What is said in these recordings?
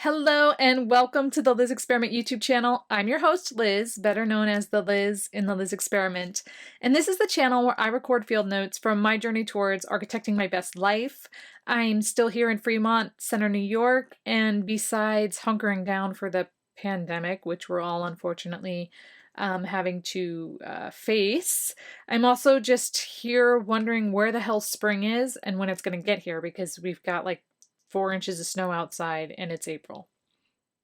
Hello and welcome to the Liz Experiment YouTube channel. I'm your host, Liz, better known as the Liz in the Liz Experiment. And this is the channel where I record field notes from my journey towards architecting my best life. I'm still here in Fremont Center, New York, and besides hunkering down for the pandemic, which we're all unfortunately having to face, I'm also just here wondering where the hell spring is and when it's going to get here, because we've got like 4 inches of snow outside and it's April.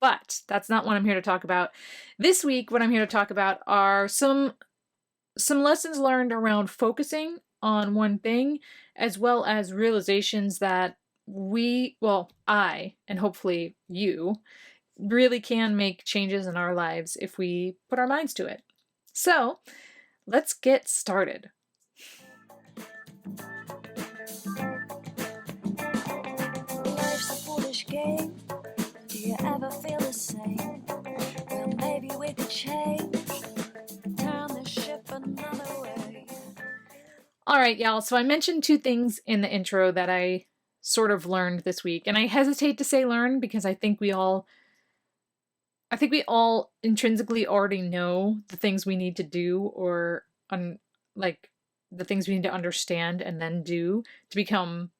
But that's not what I'm here to talk about. This week, what I'm here to talk about are some lessons learned around focusing on one thing, as well as realizations that I, and hopefully you, really can make changes in our lives if we put our minds to it. So let's get started. Life's a foolish game. Do you ever feel the same? Well, maybe we could change. Turn the ship another way. All right, y'all. So I mentioned two things in the intro that I sort of learned this week. And I hesitate to say learn because I think we all intrinsically already know the things we need to do, or like the things we need to understand and then do to become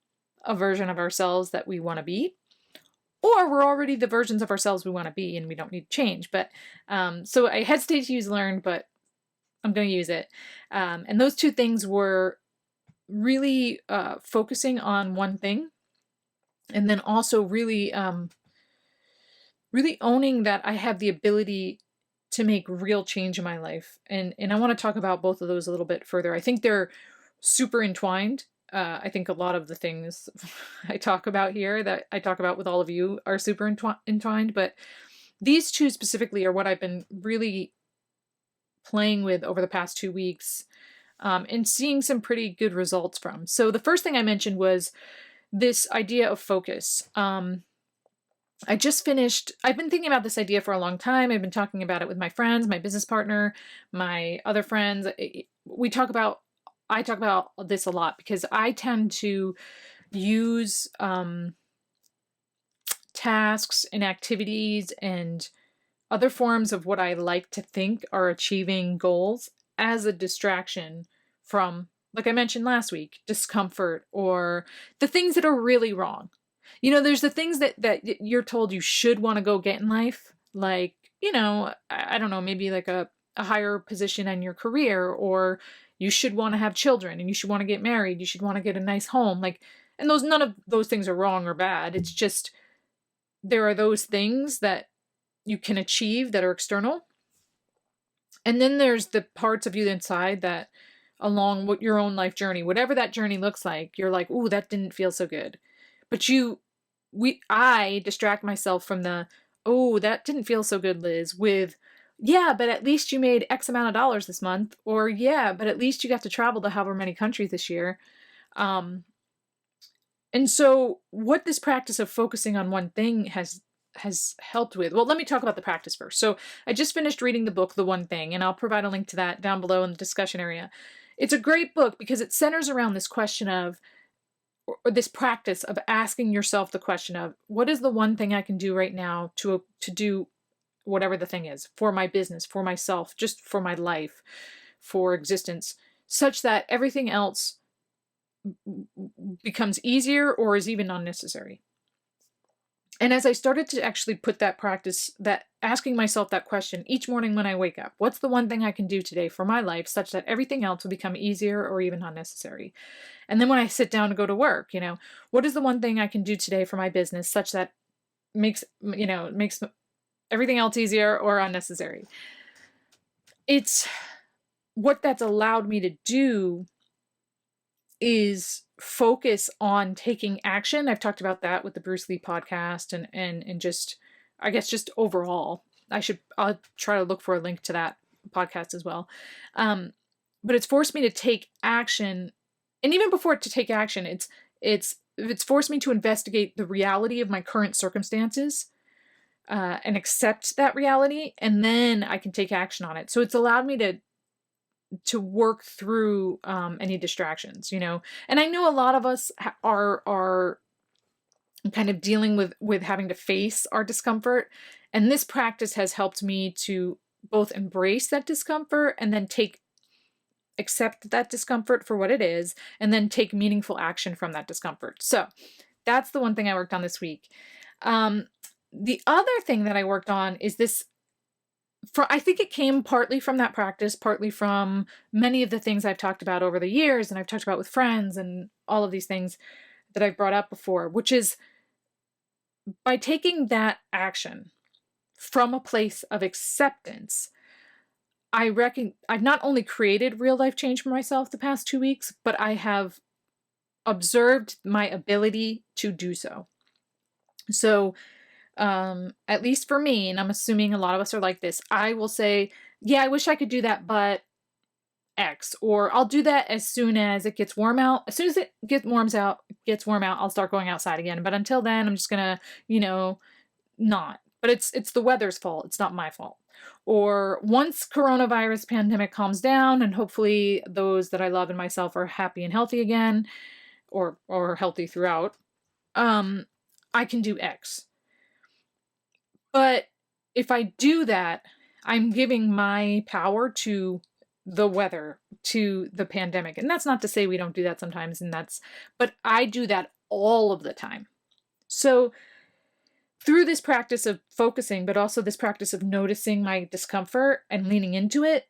a version of ourselves that we want to be. Or we're already the versions of ourselves we want to be and we don't need to change. But so I hesitate to use learn, but I'm going to use it. And those two things were really focusing on one thing, and then also really owning that I have the ability to make real change in my life. And I want to talk about both of those a little bit further. I think they're super entwined. I think a lot of the things I talk about here that I talk about with all of you are super entwined, but these two specifically are what I've been really playing with over the past 2 weeks and seeing some pretty good results from. So the first thing I mentioned was this idea of focus. I've been thinking about this idea for a long time. I've been talking about it with my friends, my business partner, my other friends. I talk about this a lot because I tend to use tasks and activities and other forms of what I like to think are achieving goals as a distraction from, like I mentioned last week, discomfort or the things that are really wrong. You know, there's the things that you're told you should want to go get in life, like, I don't know, maybe like a higher position in your career, or you should want to have children and you should want to get married, you should want to get a nice home. Like, and none of those things are wrong or bad. It's just there are those things that you can achieve that are external. And then there's the parts of you inside that along with your own life journey, whatever that journey looks like, you're like, ooh, that didn't feel so good. But I distract myself from oh, that didn't feel so good, Liz, with, yeah, but at least you made X amount of dollars this month, or yeah, but at least you got to travel to however many countries this year. And so what this practice of focusing on one thing has helped with, well, let me talk about the practice first. So I just finished reading the book, The One Thing, and I'll provide a link to that down below in the discussion area. It's a great book because it centers around this question of, or this practice of asking yourself the question of, what is the one thing I can do right now to do whatever the thing is, for my business, for myself, just for my life, for existence, such that everything else becomes easier or is even unnecessary. And as I started to actually put that practice, that asking myself that question each morning when I wake up, what's the one thing I can do today for my life such that everything else will become easier or even unnecessary? And then when I sit down to go to work, what is the one thing I can do today for my business such that makes everything else easier or unnecessary? It's what that's allowed me to do is focus on taking action. I've talked about that with the Bruce Lee podcast and just, I guess, just overall. I'll try to look for a link to that podcast as well. But it's forced me to take action. And even before to take action, it's forced me to investigate the reality of my current circumstances and accept that reality. And then I can take action on it. So it's allowed me to work through any distractions, And I know a lot of us are and kind of dealing with having to face our discomfort. And this practice has helped me to both embrace that discomfort and then accept that discomfort for what it is, and then take meaningful action from that discomfort. So that's the one thing I worked on this week. The other thing that I worked on is this. I think it came partly from that practice, partly from many of the things I've talked about over the years, and I've talked about with friends and all of these things that I've brought up before, which is by taking that action from a place of acceptance, I've not only created real life change for myself the past 2 weeks, but I have observed my ability to do so. So, at least for me, and I'm assuming a lot of us are like this, I will say, yeah, I wish I could do that, but X, or I'll do that as soon as it gets warm out. As soon as it gets warm out, I'll start going outside again. But until then, I'm just gonna, not. But it's the weather's fault. It's not my fault. Or once coronavirus pandemic calms down, and hopefully those that I love and myself are happy and healthy again, or healthy throughout, I can do X. But if I do that, I'm giving my power to the weather, to the pandemic. And that's not to say we don't do that sometimes, but I do that all of the time. So through this practice of focusing, but also this practice of noticing my discomfort and leaning into it,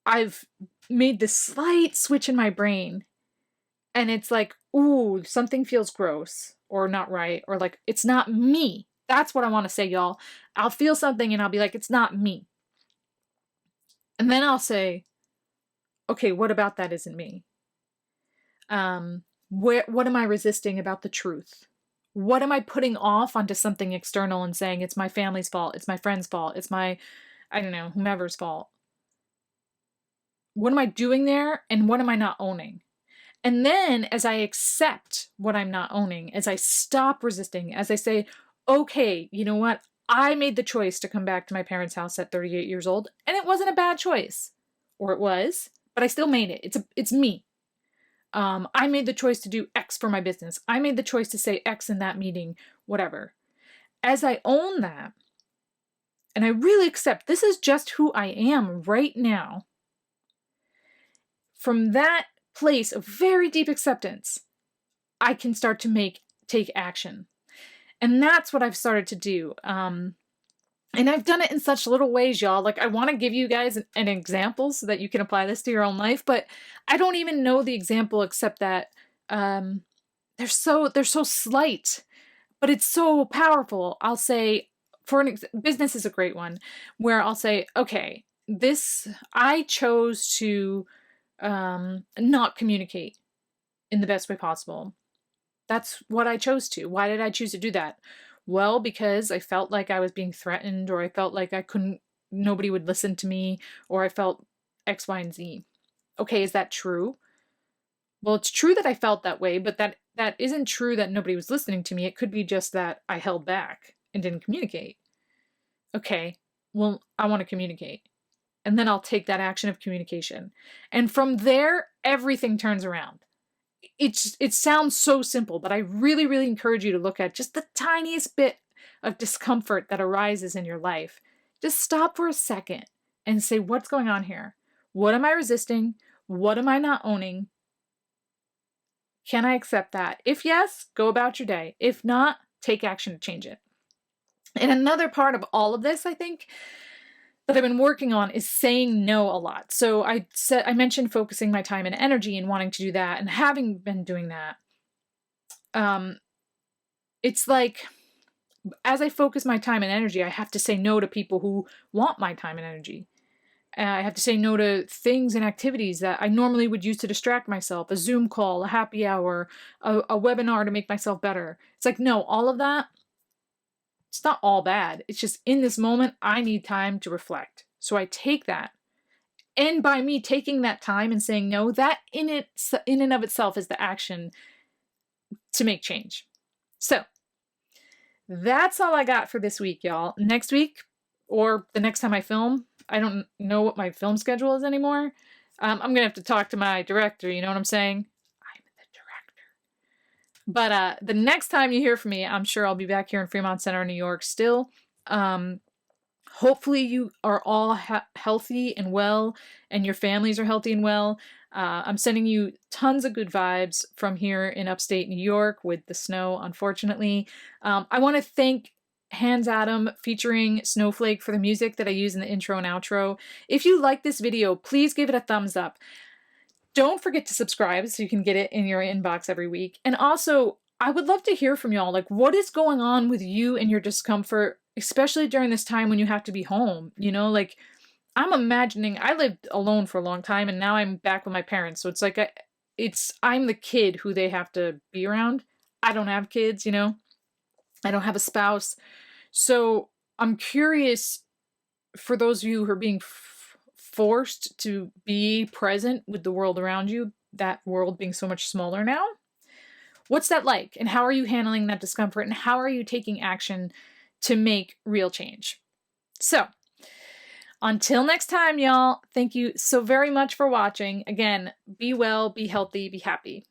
I've made this slight switch in my brain. And it's like, ooh, something feels gross or not right, or like, it's not me. That's what I want to say, y'all. I'll feel something and I'll be like, it's not me. And then I'll say, okay, what about that isn't me? What am I resisting about the truth? What am I putting off onto something external and saying it's my family's fault, it's my friend's fault, it's my, I don't know, whomever's fault? What am I doing there, and what am I not owning? And then as I accept what I'm not owning, as I stop resisting, as I say, okay, you know what? I made the choice to come back to my parents' house at 38 years old, and it wasn't a bad choice. Or it was, but I still made it. It's me. I made the choice to do X for my business. I made the choice to say X in that meeting, whatever. As I own that, and I really accept this is just who I am right now, from that place of very deep acceptance, I can start to take action. And that's what I've started to do. And I've done it in such little ways, y'all. Like, I want to give you guys an example so that you can apply this to your own life, but I don't even know the example except that they're so slight, but it's so powerful. I'll say, business is a great one, where I'll say, okay, I chose to not communicate in the best way possible. That's what I chose to. Why did I choose to do that? Well, because I felt like I was being threatened, or I felt like nobody would listen to me, or I felt X, Y, and Z. Okay, is that true? Well, it's true that I felt that way, but that isn't true that nobody was listening to me. It could be just that I held back and didn't communicate. Okay, well, I want to communicate. And then I'll take that action of communication. And from there, everything turns around. It sounds so simple, but I really, really encourage you to look at just the tiniest bit of discomfort that arises in your life. Just stop for a second and say, what's going on here? What am I resisting? What am I not owning? Can I accept that? If yes, go about your day. If not, take action to change it. And another part of all of this, I think, that I've been working on is saying no a lot. So I mentioned focusing my time and energy and wanting to do that, and having been doing that. It's like, as I focus my time and energy, I have to say no to people who want my time and energy. I have to say no to things and activities that I normally would use to distract myself, a Zoom call, a happy hour, a webinar to make myself better. It's like, no, all of that, it's not all bad. It's just in this moment, I need time to reflect. So I take that. And by me taking that time and saying no, that in and of itself is the action to make change. So that's all I got for this week, y'all. Next week, or the next time I film, I don't know what my film schedule is anymore. I'm going to have to talk to my director, you know what I'm saying? I'm the director. But the next time you hear from me, I'm sure I'll be back here in Fremont Center, New York still. Hopefully you are all healthy and well, and your families are healthy and well. I'm sending you tons of good vibes from here in upstate New York with the snow, unfortunately. I want to thank Hands Adam featuring Snowflake for the music that I use in the intro and outro. If you like this video, please give it a thumbs up. Don't forget to subscribe so you can get it in your inbox every week. And also, I would love to hear from y'all. Like, what is going on with you and your discomfort, especially during this time when you have to be home? You know, like, I'm imagining I lived alone for a long time and now I'm back with my parents. So it's like I'm the kid who they have to be around. I don't have kids, you know. I don't have a spouse. So I'm curious, for those of you who are being forced to be present with the world around you, that world being so much smaller now, what's that like? And how are you handling that discomfort? And how are you taking action to make real change? So, until next time, y'all, thank you so very much for watching. Again, be well, be healthy, be happy.